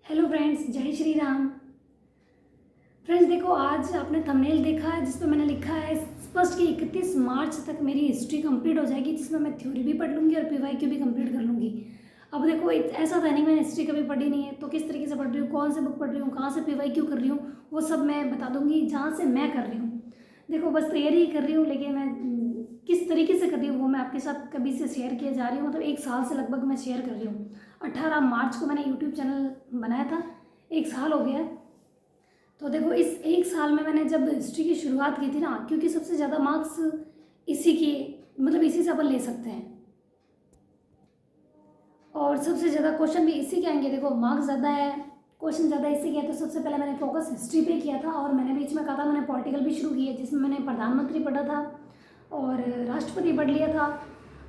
Hello friends, जय Shri Ram. Friends देखो, आज आपने थंबनेल देखा है जिसमें मैंने लिखा है स्पष्ट कि 31 मार्च तक मेरी हिस्ट्री कंप्लीट हो जाएगी, जिसमें मैं थ्योरी भी पढ़ लूँगी और पीवाईक्यू भी कंप्लीट कर लूँगी। अब देखो, ऐसा था नहीं, मैंने हिस्ट्री कभी पढ़ी नहीं है, तो किस तरीके से पढ़ रही हूँ, कौन से बुक पढ़ रही हूँ, कहाँ से पीवाईक्यू कर रही हूँ, वो सब मैं बता दूँगी जहाँ से मैं कर रही हूँ। देखो, बस तैयारी कर रही हूँ, लेकिन मैं किस तरीके से कर रही हूँ वो मैं आपके साथ कभी से शेयर किए जा रही हूँ। मतलब 1 साल से लगभग मैं शेयर कर रही हूँ। 18 मार्च को मैंने यूट्यूब चैनल बनाया था, 1 साल हो गया है। तो देखो, इस 1 साल में मैंने जब हिस्ट्री की शुरुआत की थी ना, क्योंकि सबसे ज़्यादा मार्क्स इसी की, मतलब इसी से अपन ले सकते हैं, और सबसे ज़्यादा क्वेश्चन भी इसी के आएंगे। देखो, मार्क्स ज़्यादा है, क्वेश्चन ज़्यादा इसी के है, तो सबसे पहले मैंने फोकस हिस्ट्री पे किया था। और मैंने बीच में कहा था मैंने पॉलिटिकल भी शुरू किया, जिसमें मैंने प्रधानमंत्री पढ़ा था और राष्ट्रपति पढ़ लिया था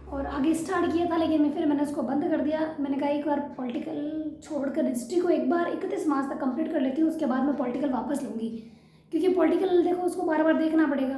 और आगे स्टार्ट किया था, लेकिन फिर मैंने उसको बंद कर दिया। मैंने कहा एक बार पॉलिटिकल छोड़कर हिस्ट्री को एक बार 31 मार्च तक कंप्लीट कर लेती हूँ, उसके बाद मैं पॉलिटिकल वापस लूँगी। क्योंकि पॉलिटिकल देखो, उसको बार बार देखना पड़ेगा,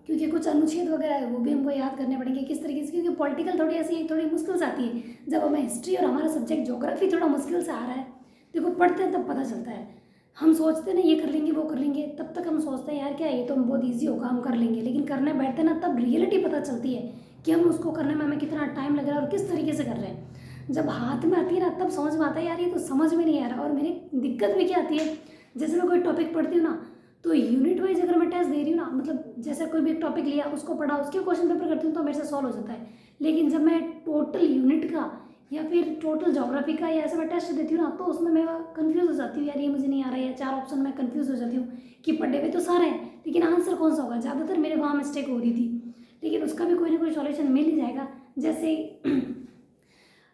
क्योंकि कुछ अनुच्छेद वगैरह है वो भी हमको याद करने पड़ेंगे किस तरीके से, क्योंकि पॉलिटिकल थोड़ी ऐसी थोड़ी मुश्किल से आती है। जब हमें हिस्ट्री और हमारा सब्जेक्ट ज्योग्राफी थोड़ा मुश्किल से आ रहा है, देखो पढ़ते हैं तब पता चलता है। हम सोचते हैं ना ये कर लेंगे वो कर लेंगे, तब तक हम सोचते हैं यार क्या ये तो बहुत ईजी होगा, हम कर लेंगे, लेकिन करने बैठते हैं ना तब रियलिटी पता चलती है कि हम उसको करने में हमें कितना टाइम लग रहा है और किस तरीके से कर रहे हैं। जब हाथ में आती है ना तब समझ में आता है यार ये तो समझ में नहीं आ रहा। और मेरी दिक्कत भी क्या आती है, जैसे मैं कोई टॉपिक पढ़ती हूँ ना, तो यूनिट वाइज अगर मैं टेस्ट दे रही हूँ ना, मतलब जैसे कोई भी एक टॉपिक लिया उसको पढ़ा उसके क्वेश्चन पेपर करती हूँ तो मेरे से सॉल्व हो जाता है। लेकिन जब मैं टोटल यूनिट का या फिर टोटल ज्योग्राफी का या ऐसा मैं टेस्ट देती हूँ ना, तो उसमें मैं कंफ्यूज हो जाती हूँ, यार ये मुझे नहीं आ रहा है, या 4 ऑप्शन में कंफ्यूज हो जाती हूँ कि पढ़े हुए तो सारे हैं लेकिन आंसर कौन सा होगा। ज़्यादातर मेरे वहाँ मिस्टेक हो रही थी, लेकिन उसका भी कोई ना कोई सॉल्यूशन मिल ही जाएगा। जैसे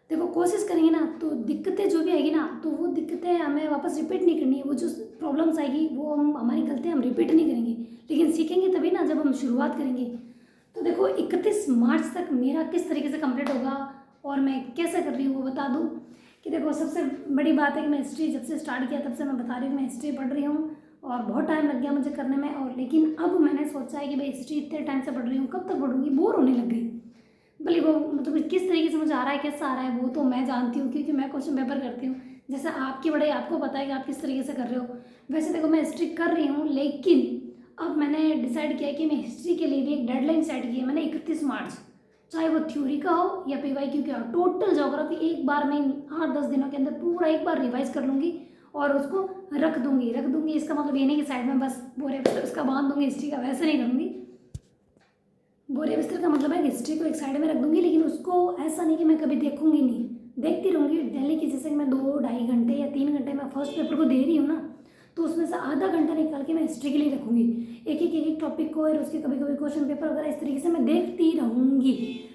देखो, कोशिश करेंगे ना तो दिक्कतें जो भी आएगी ना, तो वो दिक्कतें हमें वापस रिपीट नहीं करनी है। वो जो प्रॉब्लम्स आएगी वो हम हमारी गलतियाँ हम रिपीट नहीं करेंगे, लेकिन सीखेंगे तभी ना जब हम शुरुआत करेंगे। तो देखो, 31 मार्च तक मेरा किस तरीके से कंप्लीट होगा और मैं कैसे कर रही हूँ वो बता दूँ। कि देखो, सबसे बड़ी बात है कि मैं हिस्ट्री जब से स्टार्ट किया तब से मैं बता रही हूँ मैं हिस्ट्री पढ़ रही हूँ, और बहुत टाइम लग गया मुझे करने में। और लेकिन अब मैंने सोचा है कि भाई हिस्ट्री इतने टाइम से पढ़ रही हूँ, कब तक पढ़ूंगी, बोर होने लग गई। भले वो मतलब किस तरीके से मुझे आ रहा है, कैसा आ रहा है, वो तो मैं जानती हूँ क्योंकि मैं क्वेश्चन पेपर करती हूँ। जैसे आपकी पढ़ाई आपको पता है कि आप किस तरीके से कर रहे हो। वैसे देखो, मैं हिस्ट्री कर रही हूँ, लेकिन अब मैंने डिसाइड किया कि मैं हिस्ट्री के लिए भी एक डेडलाइन सेट की है मैंने, 31 मार्च। चाहे वो थ्योरी का हो या पीवाईक्यू का हो, टोटल ज्योग्राफी एक बार में 8-10 दिनों के अंदर पूरा एक बार रिवाइज कर लूँगी और उसको रख दूँगी। इसका मतलब ये नहीं कि साइड में बस बोरे उसका बांध दूँगी हिस्ट्री का, वैसे नहीं करूँगी। बोरे बिस्तर का मतलब है हिस्ट्री को एक साइड में रख दूंगी, लेकिन उसको ऐसा नहीं कि मैं कभी देखूंगी नहीं, देखती रहूंगी डेली की। जैसे कि मैं 2-2.5 घंटे या 3 घंटे मैं फर्स्ट पेपर को दे रही हूँ ना, तो उसमें से आधा घंटा निकाल के मैं हिस्ट्री के लिए रखूंगी। एक एक टॉपिक को और उसके कभी कभी क्वेश्चन पेपर वगैरह इस तरीके से मैं देखती रहूंगी।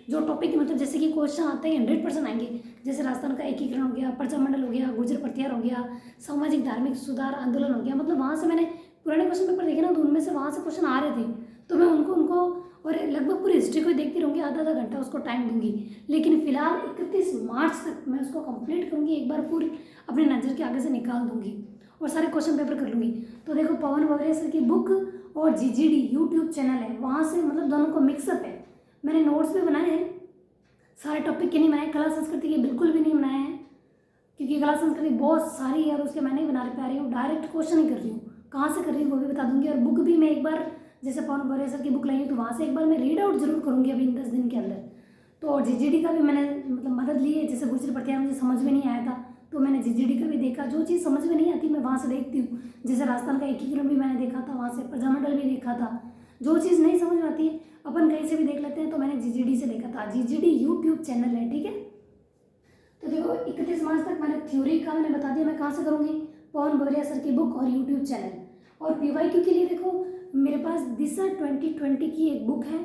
जो टॉपिक मतलब जैसे कि क्वेश्चन आते हैं 100% आएंगे। जैसे राजस्थान का एकीकरण हो गया, पर्चा मंडल हो गया, गुर्जर प्रत्यार हो गया, सामाजिक धार्मिक सुधार आंदोलन हो गया, मतलब वहाँ से मैंने पुराने क्वेश्चन पेपर देखे ना, तो उनमें से वहाँ से क्वेश्चन आ रहे थे, तो मैं उनको और लगभग पूरी हिस्ट्री को देखती रहूँगी, आधा आधा घंटा उसको टाइम दूंगी। लेकिन फिलहाल 31 मार्च तक मैं उसको कंप्लीट करूँगी, एक बार पूरी अपने नज़र के आगे से निकाल दूंगी और सारे क्वेश्चन पेपर कर लूँगी। तो देखो, पवन बवरिया सर की बुक और जीजीडी यूट्यूब चैनल है, वहाँ से मतलब दोनों को मिक्सअप है। मैंने नोट्स भी बनाए हैं, सारे टॉपिक के नहीं बनाए, कला संस्कृति के बिल्कुल भी नहीं बनाए हैं, क्योंकि कला संस्कृति बहुत सारी है और उसके मैं नहीं बना पा रही हूँ। डायरेक्ट क्वेश्चन ही कर रही हूँ, कहाँ से कर रही हूँ वो भी बता दूंगी। और बुक भी मैं एक बार, जैसे पवन बवरिया सर की बुक लाई हूँ तो वहाँ से एक बार मैं रीड आउट जरूर करूँगी अभी इन 10 दिन के अंदर। तो और जीजीडी का भी मैंने मतलब मदद ली है, जैसे गुर्जर प्रत्यार मुझे समझ में नहीं आया था तो मैंने जीजीडी का भी देखा। जो चीज़ समझ में नहीं आती मैं वहाँ से देखती हूँ। जैसे राजस्थान का एकीकरण भी मैंने देखा था, वहाँ से प्रजामंडल भी देखा था। जो चीज़ नहीं समझ में आती है अपन कहीं से भी देख लेते हैं, तो मैंने जीजीडी से देखा था। जीजीडी यूट्यूब चैनल है, ठीक है। तो देखो, 31 मार्च तक मैंने थ्योरी का मैंने बता दिया मैं कहाँ से करूँगी, पवन बवरिया सर की बुक और यूट्यूब चैनल। और पीवाईक्यू के लिए देखो, मेरे पास दिशा 2020 की एक बुक है,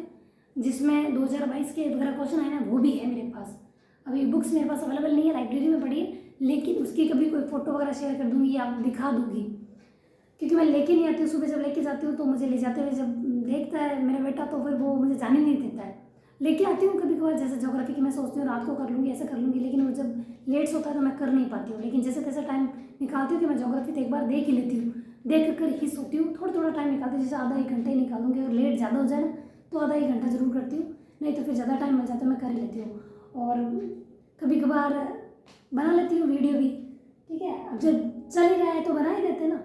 जिसमें 2022 के वगैरह क्वेश्चन आए ना, वो भी है मेरे पास। अभी बुक्स मेरे पास अवेलेबल नहीं है, लाइब्रेरी में पड़ी है, लेकिन उसकी कभी कोई फोटो वगैरह शेयर कर दूंगी या दिखा दूंगी, क्योंकि मैं लेके नहीं आती हूँ। सुबह जब लेके जाती हूँ तो मुझे ले जाते हुए जब देखता है मेरा बेटा तो फिर वो मुझे जाने नहीं देता है। लेके आती हूँ कभी कभार, जैसे ज्योग्राफी की मैं सोचती हूँ रात को कर लूँगी, ऐसा कर लूँगी, लेकिन वो जब लेट्स होता है तो मैं कर नहीं पाती हूँ। लेकिन जैसे तैसे टाइम निकालती हूँ कि मैं ज्योग्राफी तो एक बार देख ही लेती हूँ, देख कर ही सोती हूँ। थोड़ा थोड़ा टाइम निकालती हूँ, जैसे आधा 1 घंटा ही निकालूंगी, अगर लेट ज़्यादा हो जाए ना तो आधा 1 घंटा जरूर करती हूँ, नहीं तो फिर ज़्यादा टाइम मिल जाता है मैं कर ही लेती हूँ। और कभी कभार बना लेती हूँ वीडियो भी, ठीक है। जब चल ही रहा है तो बना ही देते ना,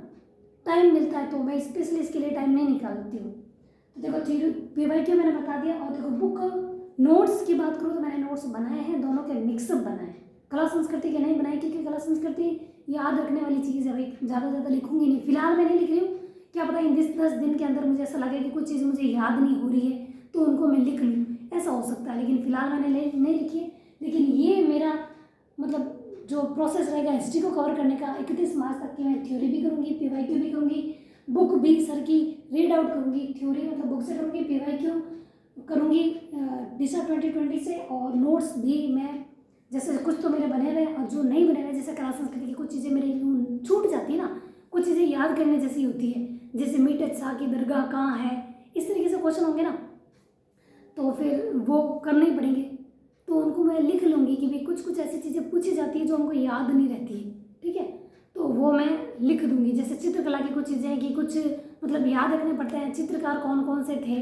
टाइम मिलता है तो मैं स्पेशली इसके लिए टाइम नहीं निकालती हूँ। तो देखो थ्योरी PYQ मैंने बता दिया। और देखो बुक नोट्स की बात करूँ तो मैंने नोट्स बनाए हैं, दोनों के मिक्सअप बनाए हैं। कला संस्कृति के नहीं बनाए क्योंकि कला संस्कृति याद रखने वाली चीज़ है भाई, ज़्यादा लिखूंगी नहीं, फिलहाल मैं नहीं लिख रही हूँ। क्या पता इन 10 दिन के अंदर मुझे ऐसा लगे कि कुछ चीज़ मुझे याद नहीं हो रही है तो उनको मैं लिख लूँ, ऐसा हो सकता है। लेकिन फिलहाल मैंने नहीं लिखी है। लेकिन ये मेरा मतलब जो प्रोसेस रहेगा हिस्ट्री को कवर करने का, 31 मार्च तक की मैं थ्योरी भी करूँगी, PYQ भी करूँगी, बुक भी सर की रीड आउट करूँगी। थ्योरी मतलब बुक से करूँगी, PYQ करूँगी दिशा 2020 से, और नोट्स भी मैं जैसे कुछ तो मेरे बने हुए और जो नहीं बने हुए, जैसे कला संस्कृति की कुछ चीज़ें मेरी छूट जाती है ना, कुछ चीज़ें याद करने जैसी होती है, जैसे मीठे शाह की दरगाह कहाँ है, इस तरीके से क्वेश्चन होंगे ना तो फिर वो करने ही पड़ेंगे। तो उनको मैं लिख लूँगी कि भाई कुछ ऐसी चीज़ें पूछी जाती है जो हमको याद नहीं रहती है, ठीक है, तो वो मैं लिख दूँगी। जैसे चित्रकला की कुछ चीज़ें हैं कि कुछ मतलब याद रखने पड़ते हैं, चित्रकार कौन कौन से थे,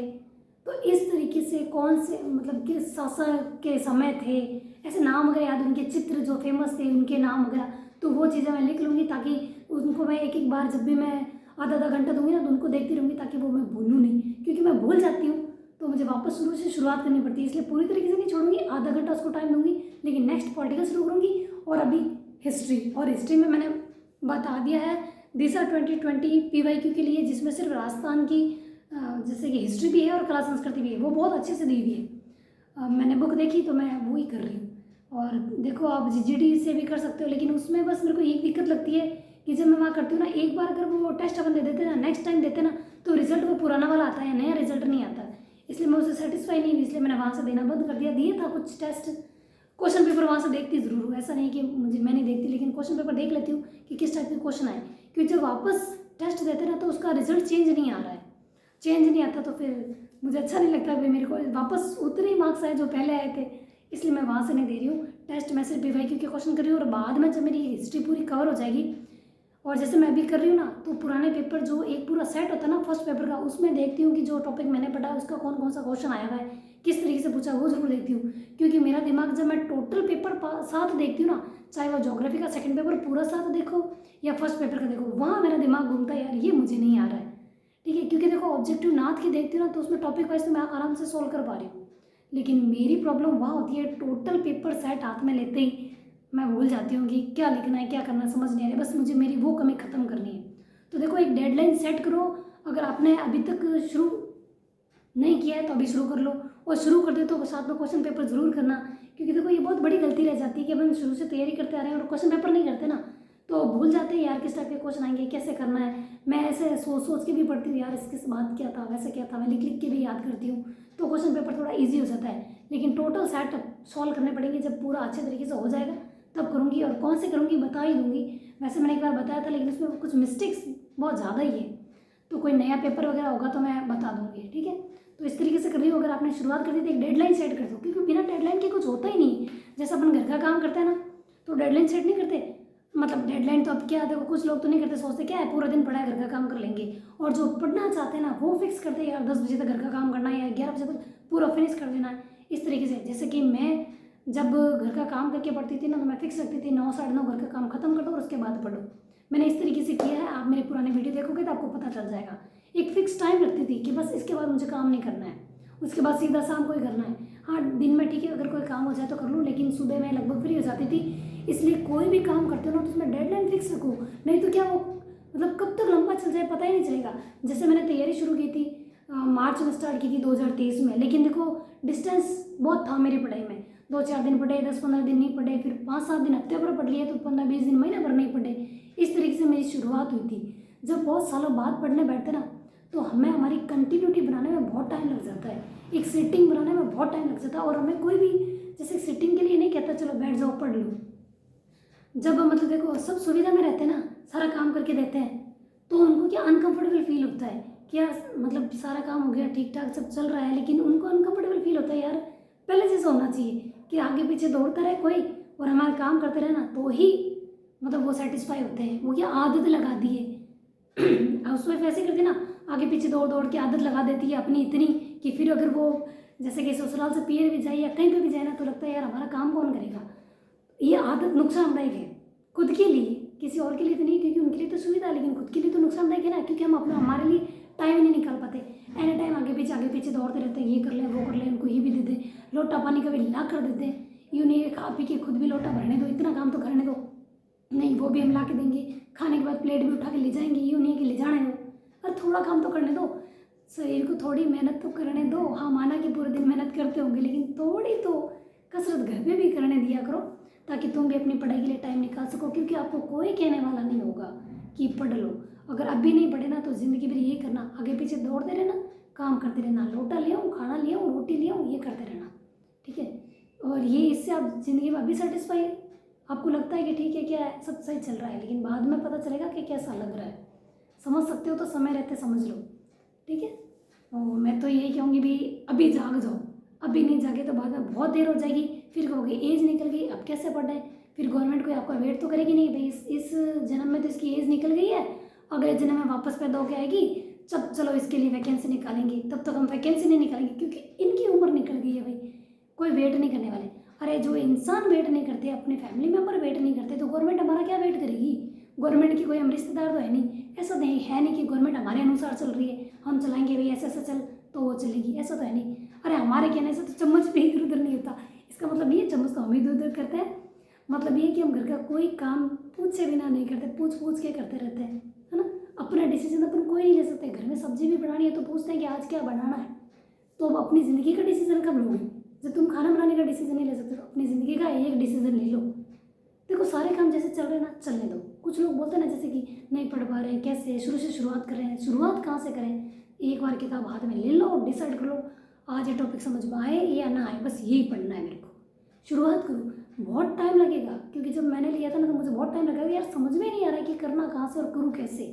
तो इस तरीके से कौन से मतलब किस शासक के समय थे, ऐसे नाम वगैरह याद, उनके चित्र जो फेमस थे उनके नाम वगैरह, तो वो चीज़ें मैं लिख लूँगी ताकि उनको मैं एक बार जब भी मैं आधा घंटा दूँगी ना तो उनको देखती रहूँगी ताकि वो मैं भूलूँ नहीं, क्योंकि मैं भूल जाती हूँ तो मुझे वापस शुरू से शुरुआत करनी पड़ती है। इसलिए पूरी तरीके से नहीं छोड़ूंगी, आधा घंटा उसको टाइम दूंगी, लेकिन नेक्स्ट पॉलिटिकल शुरू करूँगी। और अभी हिस्ट्री, और हिस्ट्री में मैंने बता दिया है दिशा 2020 PYQ के लिए, जिसमें सिर्फ राजस्थान की जैसे कि हिस्ट्री भी है और कला संस्कृति भी है, वो बहुत अच्छे से दी हुई है। मैंने बुक देखी तो मैं वो ही कर रही हूँ। और देखो आप GGD से भी कर सकते हो, लेकिन उसमें बस मेरे को एक दिक्कत लगती है कि जब मैं वहाँ करती हूँ ना, एक बार अगर वो टेस्ट अपन दे देते ना, नेक्स्ट टाइम देते ना, तो रिजल्ट वो पुराना वाला आता है, नया रिजल्ट नहीं आता है। इसलिए मैं उससे सेटिस्फाई नहीं हुई, इसलिए मैंने वहाँ से देना बंद कर दिया। दिए था कुछ टेस्ट, क्वेश्चन पेपर वहाँ से देखती ज़रूर हूँ, ऐसा नहीं कि मैं नहीं देखती, लेकिन क्वेश्चन पेपर देख लेती हूँ कि किस टाइप के क्वेश्चन आए, क्योंकि जब वापस टेस्ट देते ना तो उसका रिजल्ट चेंज नहीं आ रहा है, चेंज नहीं आता तो फिर मुझे अच्छा नहीं लगता कि मेरे को वापस उतने ही मार्क्स आए जो पहले आए थे, इसलिए मैं वहाँ से नहीं दे रही हूँ। टेस्ट मैं सिर्फ PYQ के क्वेश्चन कर रही हूँ, और बाद में जब मेरी हिस्ट्री पूरी कवर हो जाएगी, और जैसे मैं अभी कर रही हूँ ना, तो पुराने पेपर जो एक पूरा सेट होता है ना फर्स्ट पेपर का, उसमें देखती हूँ कि जो टॉपिक मैंने पढ़ा उसका कौन कौन सा क्वेश्चन आया हुआ है, किस तरीके से पूछा, वो जरूर देखती हूँ। क्योंकि मेरा दिमाग जब मैं टोटल पेपर साथ देखती हूँ ना, चाहे वो ज्योग्राफी का सेकंड पेपर पूरा साथ देखो या फर्स्ट पेपर का देखो, वहाँ मेरा दिमाग घूमता है, यार ये मुझे नहीं आ रहा है, ठीक है। क्योंकि देखो ऑब्जेक्टिव नाथ की देखती हूँ ना, तो उसमें टॉपिक वाइज तो मैं आराम से सोल्व कर पा रही हूँ, लेकिन मेरी प्रॉब्लम वहाँ होती है टोटल पेपर सेट हाथ में लेते ही मैं भूल जाती हूँ कि क्या लिखना है, क्या करना है, समझ नहीं आ रहा, बस मुझे मेरी वो कमी ख़त्म करनी है। तो देखो एक डेडलाइन सेट करो, अगर आपने अभी तक शुरू नहीं किया है तो अभी शुरू कर लो, और शुरू कर दे तो साथ में क्वेश्चन पेपर ज़रूर करना। क्योंकि देखो ये बहुत बड़ी गलती रह जाती है कि अपन शुरू से तैयारी करते आ रहे हैं और क्वेश्चन पेपर नहीं करते ना, तो भूल जाते हैं यार किस टाइप के क्वेश्चन आएंगे, कैसे करना है। मैं ऐसे सोच के भी पढ़ती हूँ, यार इसके बाद क्या था, वैसे क्या था, मैं लिख के भी याद करती हूँ, तो क्वेश्चन पेपर थोड़ा ईजी हो जाता है। लेकिन टोटल सेट सॉल्व करने पड़ेंगे, जब पूरा अच्छे तरीके से हो जाएगा तब करूँगी, और कौन से करूँगी बता ही दूँगी। वैसे मैंने एक बार बताया था, लेकिन उसमें कुछ मिस्टेक्स बहुत ज़्यादा ही है, तो कोई नया पेपर वगैरह होगा तो मैं बता दूँगी, ठीक है। तो इस तरीके से कर रही हो, अगर आपने शुरुआत कर दी तो एक डेडलाइन सेट कर दो, क्योंकि बिना डेडलाइन के कुछ होता ही नहीं। जैसे अपन घर का काम करते हैं ना, तो डेडलाइन सेट नहीं करते, मतलब डेडलाइन तो अब क्या देखो कुछ लोग तो नहीं करते, सोचते क्या है पूरा दिन पढ़ा है घर का काम कर लेंगे, और जो पढ़ना चाहते हैं ना वो फिक्स करते हैं यार 10 बजे तक घर का काम करना है या 11 बजे तक पूरा फिनिश कर देना है। इस तरीके से जैसे कि मैं जब घर का काम करके पढ़ती थी ना, तो मैं फिक्स रखती थी 9 साढ़े 9 घर का काम खत्म कर दो और उसके बाद पढ़ो। मैंने इस तरीके से किया है, आप मेरे पुराने वीडियो देखोगे तो आपको पता चल जाएगा। एक फिक्स टाइम रखती थी कि बस इसके बाद मुझे काम नहीं करना है, उसके बाद सीधा शाम को ही करना है। हाँ दिन में ठीक है अगर कोई काम हो जाए तो कर लूँ, लेकिन सुबह मैं लगभग फ्री हो जाती थी। इसलिए कोई भी काम करते हो ना तो उसमें डेडलाइन फिक्स रखो, नहीं तो क्या वो मतलब कब तक लंबा चल जाए पता ही नहीं चलेगा। जैसे मैंने तैयारी शुरू की थी मार्च में स्टार्ट की थी 2023 में, लेकिन देखो डिस्टेंस बहुत था मेरी पढ़ाई में, 2-4 दिन पढ़े, 10-15 दिन नहीं पढ़े, फिर 5-7 दिन हफ्ते भर पढ़ लिए, तो 15-20 दिन महीने भर नहीं पढ़े। इस तरीके से मेरी शुरुआत हुई थी। जब बहुत सालों बाद पढ़ने बैठते ना तो हमें हमारी कंटिन्यूटी बनाने में बहुत टाइम लग जाता है, एक सिटिंग बनाने में बहुत टाइम लग जाता है। और हमें कोई भी जैसे सिटिंग के लिए नहीं कहता चलो बैठ जाओ पढ़ लो, जब मतलब देखो सब सुविधा में रहते हैं ना, सारा काम करके देते हैं, तो उनको क्या अनकंफर्टेबल फील होता है, क्या मतलब सारा काम हो गया ठीक ठाक सब चल रहा है, लेकिन उनको अनकंफर्टेबल फील होता है यार पहले जैसा होना चाहिए कि आगे पीछे दौड़ता रहे कोई और हमारा काम करते रहे ना, तो ही मतलब वो सेटिस्फाई होते हैं। वो क्या आदत लगा दी है हाउस वाइफ ऐसे करती ना, आगे पीछे दौड़ दौड़ के आदत लगा देती है अपनी इतनी कि फिर अगर वो जैसे कि ससुराल से पीर भी जाए या कहीं पे भी जाए ना, तो लगता है यार हमारा काम कौन करेगा। ये आदत नुकसानदायक है खुद के लिए, किसी और के लिए तो नहीं, क्योंकि उनके लिए तो सुविधा है, लेकिन खुद के लिए तो नुकसानदायक है ना, क्योंकि हम अपना हमारे लिए टाइम नहीं निकाल पाते। एनी टाइम आगे पीछे दौड़ते रहते हैं, ये कर लें वो कर लें, उनको ये भी दे दें, लोटा पानी कभी ला कर देते हैं, यूँ नहीं खा पी के खुद भी लोटा भरने दो, इतना काम तो करने दो, नहीं वो भी हम ला के देंगे, खाने के बाद प्लेट भी उठा के ले जाएंगे, यूँ नहीं कि ले जाने दो, और थोड़ा काम तो करने दो, शरीर को थोड़ी मेहनत तो करने दो। हाँ माना कि पूरे दिन मेहनत करते होंगे, लेकिन थोड़ी तो कसरत घर पे भी करने दिया करो, ताकि तुम भी अपनी पढ़ाई के लिए टाइम निकाल सको, क्योंकि आपको कोई कहने वाला नहीं होगा कि पढ़ लो। अगर अब भी नहीं पढ़े ना तो ज़िंदगी भर यही करना, आगे पीछे दौड़ते रहना, काम करते रहना, लोटा ले आऊँ, खाना ले आऊँ, रोटी ले आऊँ, ये करते रहना, ठीक है। और ये इससे आप ज़िंदगी में अभी सेटिस्फाई है, आपको लगता है कि ठीक है क्या है सब सही चल रहा है, लेकिन बाद में पता चलेगा कि कैसा लग रहा है। समझ सकते हो तो समय रहते समझ लो, ठीक है। और मैं तो यही कहूँगी भी अभी जाग जाओ, अभी नहीं जागे तो बाद में बहुत देर हो जाएगी, फिर कहोगे एज निकल गई अब कैसे पढ़ें, फिर गवर्नमेंट कोई आपका वेट तो करेगी नहीं, भाई इस जन्म में तो इसकी एज निकल गई है, अगले जन्म में वापस पैदा होकर आएगी, जब चलो इसके लिए वैकेंसी निकालेंगे, तब तक हम वैकेंसी नहीं निकालेंगे, क्योंकि इनकी उम्र निकल गई है भाई, कोई वेट नहीं करने वाले। अरे जो इंसान वेट नहीं करते, अपने फैमिली मेम्बर वेट नहीं करते, तो गवर्नमेंट हमारा क्या वेट करेगी? गवर्नमेंट की कोई हम रिश्तेदार तो है नहीं, ऐसा नहीं है नहीं कि गवर्नमेंट हमारे अनुसार चल रही है, हम चलाएंगे भाई ऐसा ऐसा चल तो वो चलेगी, ऐसा तो है नहीं। अरे हमारे कहने से तो चम्मच भी इधर उधर नहीं होता, इसका मतलब ये चम्मच तो हम इधर उधर करते हैं, मतलब ये कि हम घर का कोई काम पूछे बिना नहीं करते, पूछ पूछ के करते रहते हैं, है ना। अपना डिसीजन अपन कोई नहीं ले सकते, घर में सब्जी भी बनानी है तो पूछते हैं कि आज क्या बनाना है, तो अब अपनी ज़िंदगी का डिसीजन कब लोगे? जब तुम खाना बनाने का डिसीजन नहीं ले सकते तो अपनी ज़िंदगी का एक डिसीजन ले लो। देखो सारे काम जैसे चल रहे हैं ना चलने दो, कुछ लोग बोलते हैं ना जैसे कि नहीं पढ़ पा रहे हैं, कैसे शुरू से शुरुआत कर रहे हैं, शुरुआत कहाँ से करें? एक बार किताब हाथ में ले लो, डिसाइड कर लो आज ये टॉपिक समझ में आए या ना आए, बस यही पढ़ना है मेरे को, शुरुआत करो। बहुत टाइम लगेगा, क्योंकि जब मैंने लिया था ना तो मुझे बहुत टाइम लगा यार, समझ में नहीं आ रहा है कि करना कहाँ से और करूँ कैसे।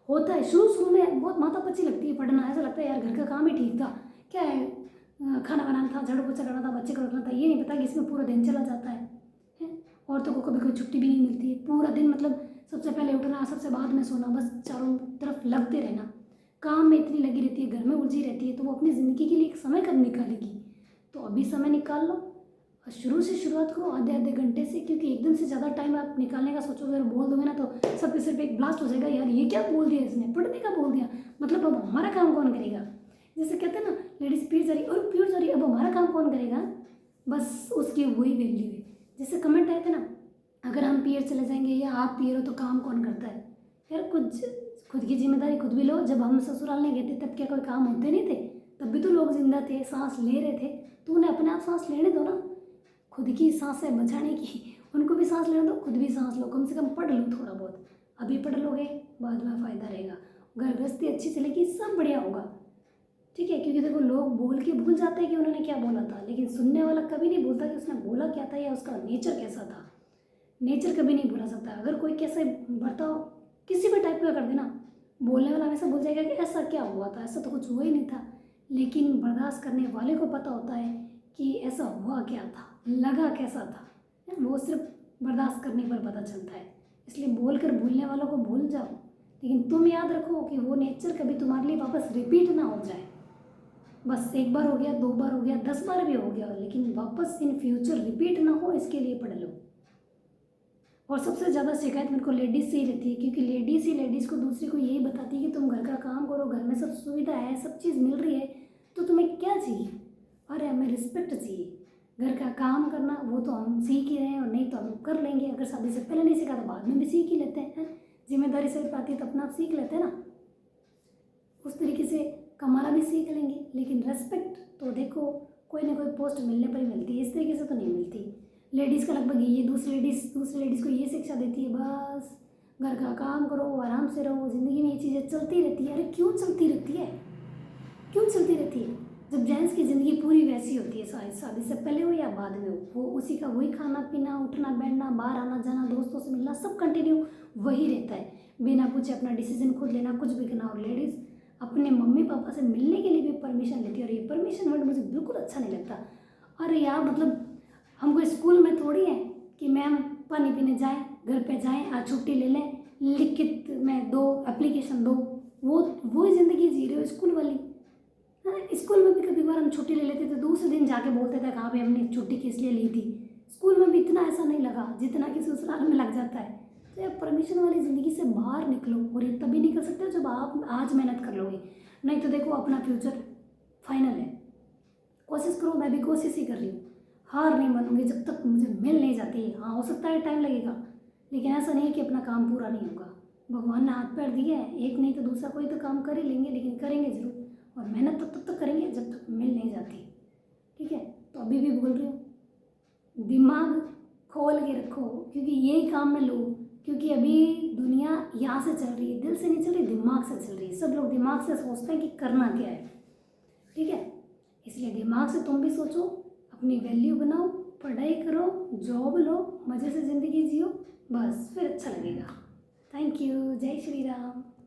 होता है शुरू शुरू में बहुत माथापच्ची लगती है पढ़ना, ऐसा लगता है यार घर का काम ही ठीक था, क्या है खाना बनाना था, झाड़ू पोछा करना था, बच्चे को रखना था, ये नहीं पता कि इसमें पूरा दिन चला जाता है। औरतों को कभी कोई छुट्टी भी नहीं मिलती है, पूरा दिन मतलब सबसे पहले उठना, सबसे बाद में सोना, बस चारों तरफ लगते रहना, काम में इतनी लगी रहती है, घर में उलझी रहती है, तो वो अपनी ज़िंदगी के लिए एक समय कब निकालेगी? तो अभी समय निकाल लो और शुरू से शुरुआत करो आधे आधे घंटे से, क्योंकि एकदम से ज़्यादा टाइम आप निकालने का सोचोगे और बोल दोगे ना तो सबके सिर्फ एक ब्लास्ट हो जाएगा, यार ये क्या बोल दिया इसने, पढ़ने का बोल दिया, मतलब अब हमारा काम कौन करेगा? जैसे कहते हैं ना लेडीज़ पीठ जा रही और प्योर जा रही, अब हमारा काम कौन करेगा? बस उसकी वही वैल्यू है। जैसे कमेंट आए थे ना, अगर हम पीर चले जाएंगे या आप पीर हो तो काम कौन करता है? यार कुछ खुद की जिम्मेदारी खुद भी लो। जब हम ससुराल नहीं गए थे तब क्या कोई काम होते नहीं थे? तब भी तो लोग जिंदा थे, सांस ले रहे थे, तो उन्हें अपने आप सांस लेने दो ना, खुद की सांसें बचाने की, उनको भी सांस लेने दो, खुद भी सांस लो, कम से कम पढ़ लो थोड़ा बहुत, अभी पढ़ लोगे बाद में फ़ायदा रहेगा, घर गृहस्थी अच्छी चलेगी, सब बढ़िया होगा, ठीक है। क्योंकि देखो लोग बोल के भूल जाते हैं कि उन्होंने क्या बोला था, लेकिन सुनने वाला कभी नहीं भूलता कि उसने बोला क्या था या उसका नेचर कैसा था। नेचर कभी नहीं भूला सकता। अगर कोई कैसे बर्ताव किसी भी टाइप का कर देना, बोलने वाला हमेशा भूल जाएगा कि ऐसा क्या हुआ था, ऐसा तो कुछ हुआ ही नहीं था, लेकिन बर्दाश्त करने वाले को पता होता है कि ऐसा हुआ क्या था, लगा कैसा था, वो सिर्फ बर्दाश्त करने पर पता चलता है। इसलिए बोलकर भूलने वालों को भूल जाओ, लेकिन तुम याद रखो कि वो नेचर कभी तुम्हारे लिए वापस रिपीट ना हो जाए। बस एक बार हो गया, 2 बार हो गया, 10 बार भी हो गया, लेकिन वापस इन फ्यूचर रिपीट ना हो इसके लिए पढ़ लो। और सबसे ज़्यादा शिकायत मेरे को लेडीज़ से ही रहती है, क्योंकि लेडीज़ ही लेडीज़ को दूसरी को यही बताती है कि तुम घर का काम करो, घर में सब सुविधा है, सब चीज़ मिल रही है, तो तुम्हें क्या चाहिए? अरे हमें रिस्पेक्ट चाहिए, घर का काम करना वो तो हम सीख ही रहे हैं, और नहीं तो हम कर लेंगे, अगर शादी से पहले नहीं सीखा तो बाद में भी सीख ही लेते हैं, जिम्मेदारी से पाती है तो अपना आप सीख लेते हैं ना, उस तरीके से कमाना भी सीख लेंगे। लेकिन रेस्पेक्ट तो देखो कोई ना कोई पोस्ट मिलने पर ही मिलती है, इस तरीके से तो नहीं मिलती। लेडीज़ का लगभग ये दूसरी लेडीज़ को ये शिक्षा देती है, बस घर का काम करो, आराम से रहो, ज़िंदगी में ये चीज़ें चलती रहती है। अरे क्यों चलती रहती है, क्यों चलती रहती है? जब जेंट्स की ज़िंदगी पूरी वैसी होती है, शादी से पहले हो या बाद में हो, वो उसी का वही खाना पीना, उठना बैठना, बाहर आना जाना, दोस्तों से मिलना, सब कंटिन्यू वही रहता है, बिना पूछे अपना डिसीजन खुद लेना, कुछ भी करना। और लेडीज़ अपने मम्मी पापा से मिलने के लिए भी परमिशन लेती है, और ये परमिशन वर्ड मुझे बिल्कुल अच्छा नहीं लगता। अरे यार मतलब हमको स्कूल में थोड़ी है कि मैम पानी पीने जाएं, घर पे जाएं, आज छुट्टी ले लें, लिखित में दो, एप्लीकेशन दो, वो ही ज़िंदगी जी रहे हो स्कूल वाली। हाँ, स्कूल में भी कभी बार हम छुट्टी ले लेते थे, दूसरे दिन जाके बोलते थे कहाँ पे हमने छुट्टी किस लिए ली थी। स्कूल में भी इतना ऐसा नहीं लगा जितना कि ससुराल में लग जाता है। तो यार परमिशन वाली ज़िंदगी से बाहर निकलो, और ये तभी निकल सकते हो जब आप आज मेहनत कर लोगे। नहीं तो देखो अपना फ्यूचर फाइनल है। कोशिश करो, मैं भी कोशिश ही कर रही हूँ, हार नहीं मानूंगी जब तक मुझे मिल नहीं जाती। हाँ हो सकता है टाइम लगेगा, लेकिन ऐसा नहीं है कि अपना काम पूरा नहीं होगा। भगवान ने हाथ पैर दिए हैं, एक नहीं तो दूसरा कोई तो काम कर ही लेंगे, लेकिन करेंगे ज़रूर। और मेहनत तो तब तक करेंगे जब तक मिल नहीं जाती। ठीक है, तो अभी भी बोल रही हूँ, दिमाग खोल के रखो, क्योंकि यही काम में लो। क्योंकि अभी दुनिया यहाँ से चल रही है, दिल से नहीं चल रही, दिमाग से चल रही है। सब लोग दिमाग से सोचते हैं कि करना क्या है। ठीक है, इसलिए दिमाग से तुम भी सोचो, अपनी वैल्यू बनाओ, पढ़ाई करो, जॉब लो, मज़े से ज़िंदगी जियो, बस फिर अच्छा लगेगा। Thank you. जय श्री राम।